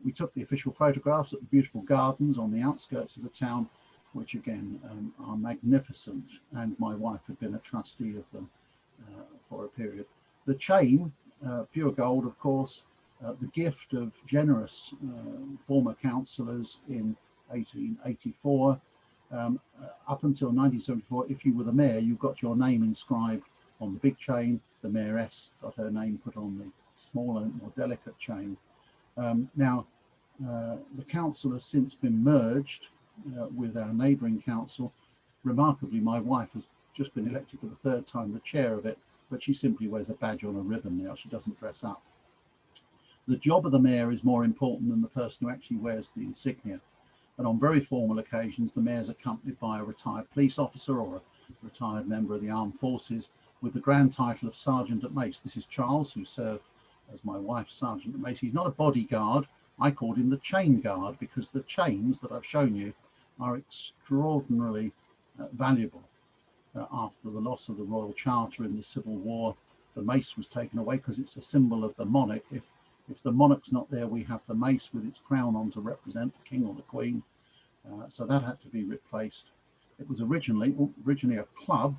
Speaker 2: We took the official photographs at the beautiful gardens on the outskirts of the town, which again are magnificent, and my wife had been a trustee of them for a period. The chain, pure gold, of course, the gift of generous former councillors in 1884. Up until 1974, if you were the mayor, you got your name inscribed on the big chain. The mayoress got her name put on the smaller, more delicate chain. Now, the council has since been merged with our neighbouring council. Remarkably, my wife has just been elected for the third time the chair of it, but she simply wears a badge on a ribbon now. She doesn't dress up. The job of the mayor is more important than the person who actually wears the insignia. And on very formal occasions, the mayor is accompanied by a retired police officer or a retired member of the armed forces with the grand title of Sergeant at Mace. This is Charles, who served as my wife's Sergeant at Mace. He's not a bodyguard. I called him the chain guard because the chains that I've shown you are extraordinarily valuable. After the loss of the Royal Charter in the Civil War, the mace was taken away because it's a symbol of the monarch. If the monarch's not there, we have the mace with its crown on to represent the king or the queen. So that had to be replaced. It was originally a club,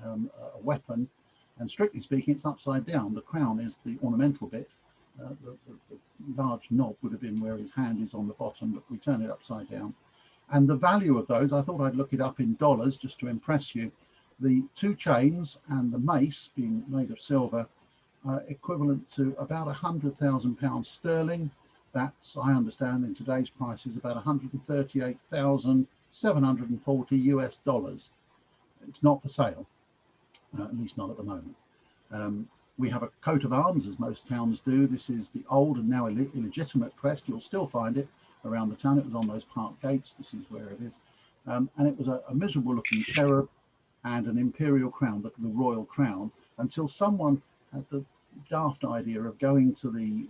Speaker 2: a weapon, and strictly speaking, it's upside down. The crown is the ornamental bit. The large knob would have been where his hand is on the bottom, but we turn it upside down. And the value of those, I thought I'd look it up in dollars just to impress you. The two chains and the mace, being made of silver, equivalent to about £100,000 sterling. That's, I understand, in today's prices, about 138,740 US dollars. It's not for sale, at least not at the moment. We have a coat of arms, as most towns do. This is the old and now illegitimate crest. You'll still find it around the town. It was on those park gates. This is where it is. And it was a miserable looking cherub and an imperial crown, the royal crown, until someone had the daft idea of going to the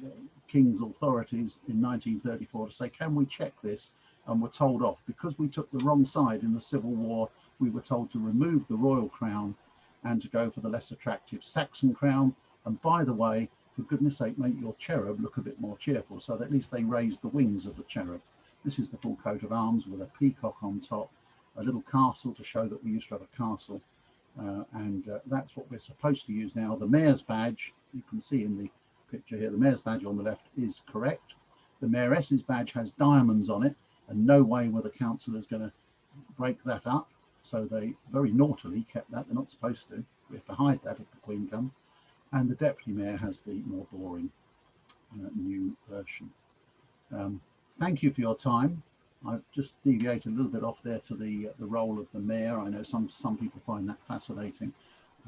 Speaker 2: king's authorities in 1934 to say, can we check this? And were told off. Because we took the wrong side in the Civil War, we were told to remove the royal crown and to go for the less attractive Saxon crown. And by the way, for goodness sake, make your cherub look a bit more cheerful. So that at least they raised the wings of the cherub. This is the full coat of arms with a peacock on top, a little castle to show that we used to have a castle. That's what we're supposed to use now. The mayor's badge, you can see in the picture here, the mayor's badge on the left is correct. The mayoress's badge has diamonds on it, and no way were the councillors going to break that up. So they very naughtily kept that. They're not supposed to. We have to hide that if the Queen comes. And the deputy mayor has the more boring new version. Thank you for your time. I've just deviated a little bit off there to the role of the mayor. I know some people find that fascinating.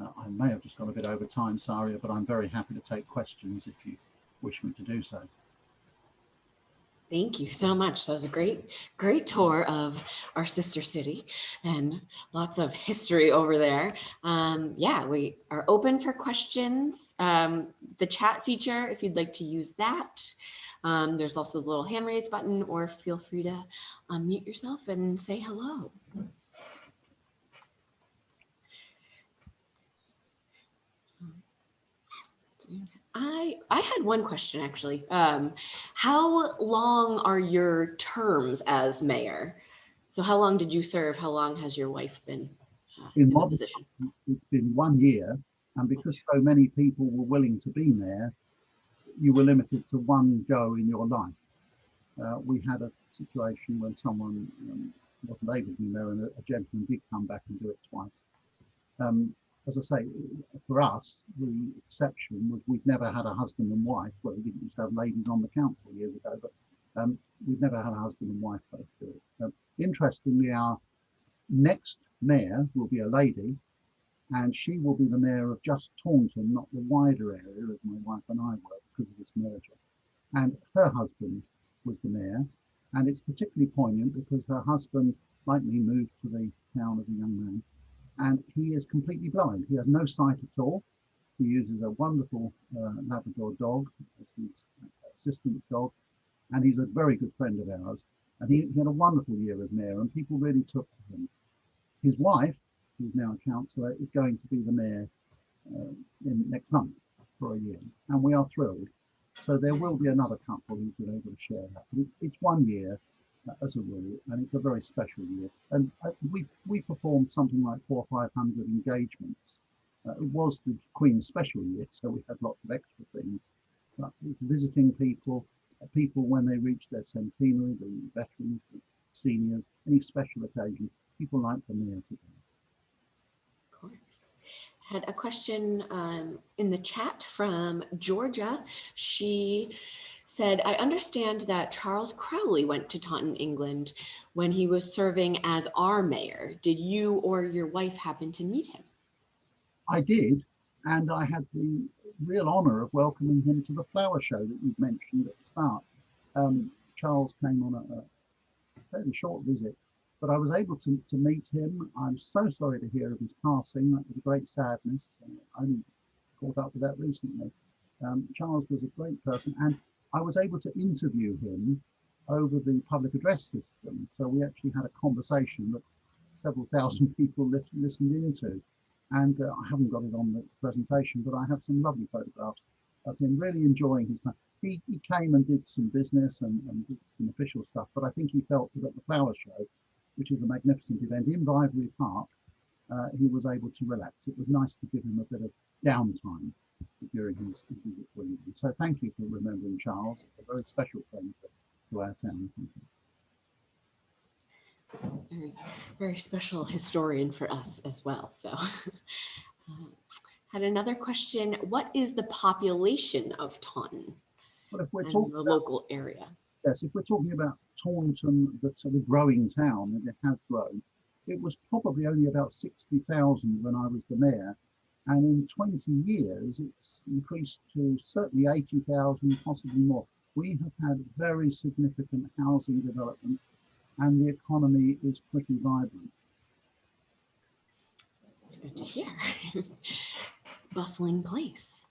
Speaker 2: I may have just gone a bit over time, Saria, but I'm very happy to take questions if you wish me to do so.
Speaker 1: Thank you so much. That was a great tour of our sister city and lots of history over there. Yeah, we are open for questions. The chat feature, if you'd like to use that. There's also the little hand raise button, or feel free to unmute yourself and say hello. I had one question actually. How long are your terms as mayor? So how long did you serve? How long has your wife been in the position?
Speaker 2: It's been 1 year, and because so many people were willing to be mayor, you were limited to one go in your life. We had a situation when someone wasn't able to be mayor, and a gentleman did come back and do it twice. as I say, for us, the exception was we'd never had a husband and wife. Well, we didn't used to have ladies on the council years ago, but we'd never had a husband and wife both do it. Interestingly, our next mayor will be a lady, and she will be the mayor of just Taunton, not the wider area as my wife and I were because of this merger. And her husband was the mayor, and it's particularly poignant because her husband, like me, moved to the town as a young man, and he is completely blind. He has no sight at all. He uses a wonderful Labrador dog as his assistant dog, and he's a very good friend of ours. And he had a wonderful year as mayor, and people really took to him. His wife, who's now a councillor, is going to be the mayor in next month for a year, and we are thrilled. So there will be another couple who've been able to share that. But it's 1 year as a rule, and it's a very special year. And we performed something like 400 or 500 engagements. It was the Queen's special year, so we had lots of extra things. But visiting people, people when they reach their centenary, the veterans, the seniors, any special occasion, people like the mayor to do.
Speaker 1: Of course. Had a question in the chat from Georgia. She said, I understand that Charles Crowley went to Taunton, England when he was serving as our mayor. Did you or your wife happen to meet him?
Speaker 2: I did, and I had the real honour of welcoming him to the flower show that you mentioned at the start. Charles came on a fairly short visit, but I was able to meet him. I'm so sorry to hear of his passing. That was a great sadness. I only caught up with that recently. Charles was a great person, and I was able to interview him over the public address system. So we actually had a conversation that several thousand people listened into. And I haven't got it on the presentation, but I have some lovely photographs of him really enjoying his time. He came and did some business and did some official stuff, but I think he felt that at the flower show, which is a magnificent event in Ivory Park, he was able to relax. It was nice to give him a bit of downtime during his visit to England. So thank you for remembering Charles, a very special friend to our town. Thank you.
Speaker 1: Very, very special historian for us as well. So had another question. What is the population of Taunton
Speaker 2: But if we're
Speaker 1: and
Speaker 2: talking
Speaker 1: the
Speaker 2: about,
Speaker 1: local area?
Speaker 2: yes, if we're talking about Taunton, the sort of growing town, and it has grown, it was probably only about 60,000 when I was the mayor. And in 20 years, it's increased to certainly 80,000, possibly more. We have had very significant housing development, and the economy is pretty vibrant.
Speaker 1: It's good to hear. Bustling place.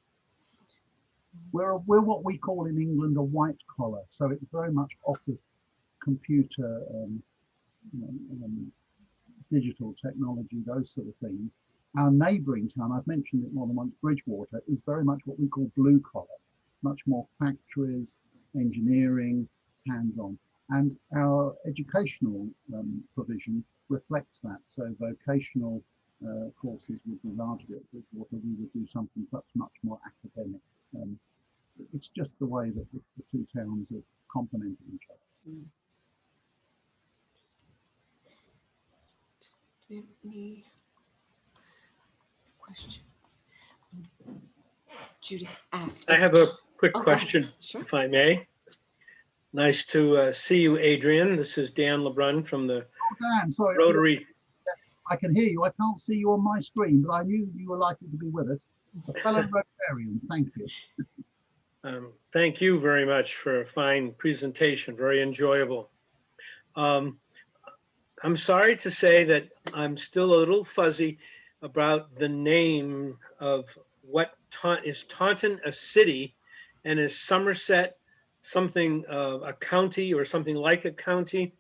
Speaker 2: We're what we call in England a white collar, so it's very much office, computer, digital technology, those sort of things. Our neighbouring town, I've mentioned it more than once, Bridgewater, is very much what we call blue collar, much more factories, engineering, hands-on. And our educational provision reflects that. So vocational courses would be largely at Bridgewater. We would do something that's much more academic. It's just the way that the two towns have complemented each other.
Speaker 1: Mm. Do we have any questions? Judith asked.
Speaker 3: I have a quick
Speaker 1: Oh,
Speaker 3: question,
Speaker 1: sure.
Speaker 3: if I may. Nice to see you, Adrian. This is Dan LeBrun from the
Speaker 2: Dan, sorry,
Speaker 3: Rotary.
Speaker 2: I can hear you. I can't see you on my screen, but I knew you were likely to be with us. A fellow Rotarian, thank you.
Speaker 3: Thank you very much for a fine presentation, very enjoyable. I'm sorry to say that I'm still a little fuzzy about the name of what is Taunton a city, and is Somerset something a county or something like a county?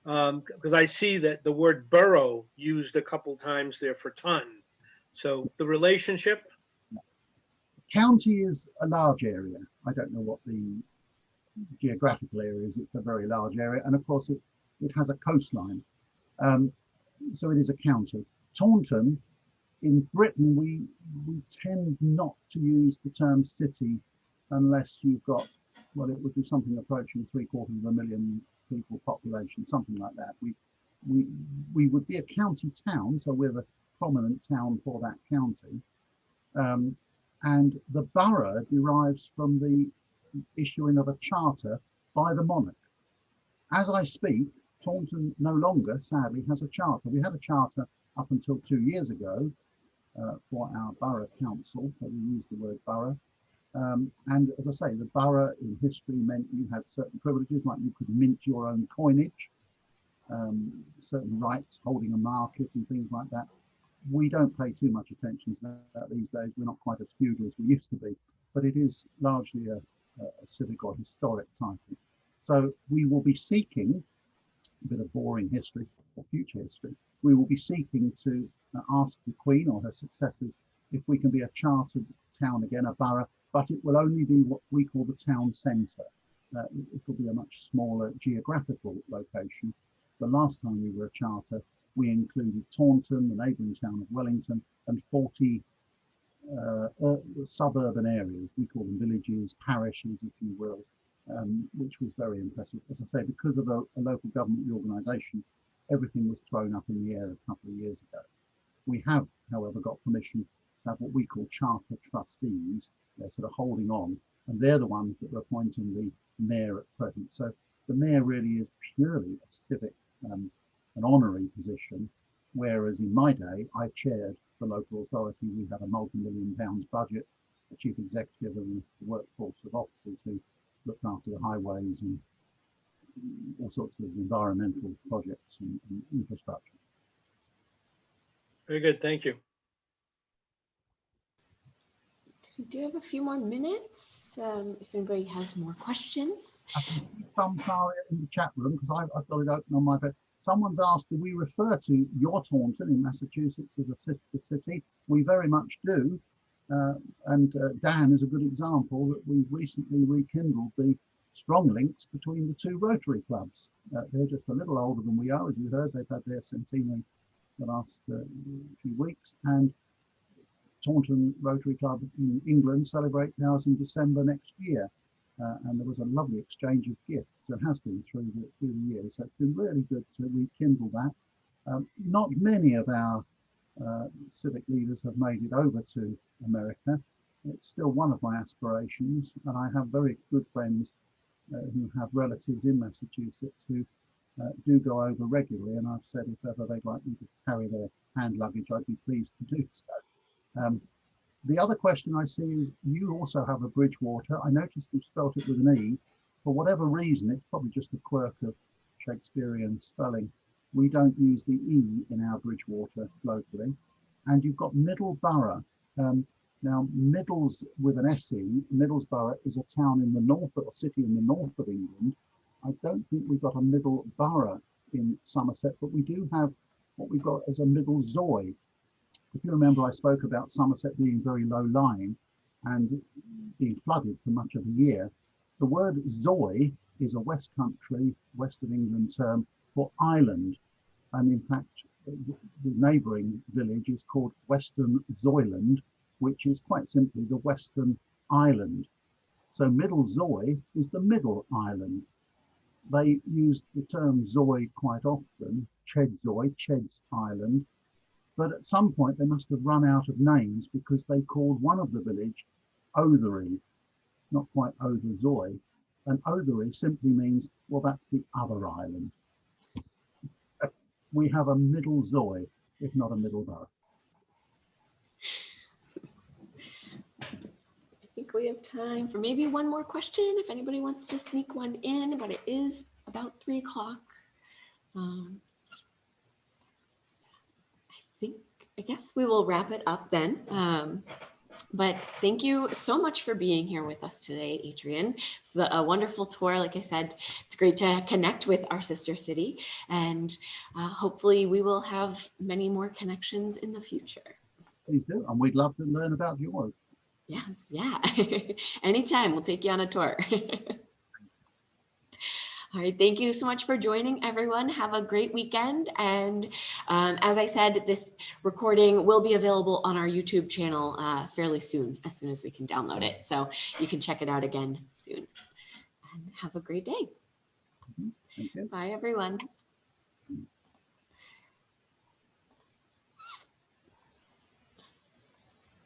Speaker 3: Because I see that the word borough used a couple times there for Taunton. So the relationship?
Speaker 2: County is a large area. I don't know what the geographical area is. It's a very large area. And of course, it has a coastline. So it is a county. Taunton, in Britain, we tend not to use the term city unless you've got, well, it would be something approaching 750,000 people population, something like that. We would be a county town, so we're prominent town for that county. And the borough derives from the issuing of a charter by the monarch. As I speak, Taunton no longer, sadly, has a charter. We had a charter up until 2 years ago for our borough council, so we use the word borough. And as I say, the borough in history meant you had certain privileges, like you could mint your own coinage, certain rights, holding a market and things like that. We don't pay too much attention to that these days. We're not quite as feudal as we used to be, but it is largely a civic or historic title. So we will be seeking, a bit of boring history or future history, we will be seeking to ask the Queen or her successors if we can be a chartered town again, a borough, but it will only be what we call the town centre. It will be a much smaller geographical location. The last time we were a charter, we included Taunton, the neighbouring town of Wellington, and 40 suburban areas. We call them villages, parishes, if you will, which was very impressive. As I say, because of a local government reorganisation, everything was thrown up in the air a couple of years ago. We have, however, got permission to have what we call charter trustees. They're sort of holding on, and they're the ones that are appointing the mayor at present. So the mayor really is purely a civic, an honorary position, whereas in my day, I chaired the local authority. We had a multi-million-pounds budget, a chief executive, and a workforce of officers who looked after the highways and all sorts of environmental projects and infrastructure.
Speaker 3: Very good, thank you.
Speaker 1: We do have a few more minutes if anybody has more questions.
Speaker 2: I can see some, Saria, in the chat room, because I've got it open on my bed. Someone's asked, do we refer to your Taunton in Massachusetts as a sister city? We very much do. And Dan is a good example that we've recently rekindled the strong links between the two Rotary clubs. They're just a little older than we are, as you heard. They've had their centenary the last few weeks, and Taunton Rotary Club in England celebrates ours in December next year. And there was a lovely exchange of gifts, and has been through the years. So it's been really good to rekindle that. Not many of our civic leaders have made it over to America. It's still one of my aspirations, and I have very good friends who have relatives in Massachusetts who do go over regularly, and I've said if ever they'd like me to carry their hand luggage, I'd be pleased to do so. The other question I see is, you also have a Bridgewater. I noticed you spelt it with an E. For whatever reason, it's probably just a quirk of Shakespearean spelling. We don't use the E in our Bridgewater locally. And you've got Middleborough. Now, Middles with an S-E, Middlesbrough is a town in the north, or a city in the north of England. I don't think we've got a Middleborough in Somerset, but we do have what we've got as a Middlezoy. If you remember, I spoke about Somerset being very low-lying and being flooded for much of the year. The word Zoy is a West Country, West of England term for island. And in fact, the neighbouring village is called Western Zoyland, which is quite simply the Western Island. So Middle Zoy is the middle island. They use the term Zoy quite often, Chedzoy, Ched's Island. But at some point they must have run out of names, because they called one of the village Othery, not quite Otherzoy. And Othery simply means, well, that's the other island. We have a Middle Zoy, if not a Middleborough.
Speaker 1: I think we have time for maybe one more question if anybody wants to sneak one in, but it is about 3 o'clock. I guess we will wrap it up then. But thank you so much for being here with us today, Adrian. This is a wonderful tour. Like I said, it's great to connect with our sister city, and hopefully we will have many more connections in the future.
Speaker 2: Please do, and we'd love to learn about yours.
Speaker 1: Yes, yeah. Anytime, we'll take you on a tour. All right, thank you so much for joining, everyone. Have a great weekend. And as I said, this recording will be available on our YouTube channel fairly soon as we can download it. So you can check it out again soon. And have a great day.
Speaker 2: Thank you.
Speaker 1: Bye, everyone.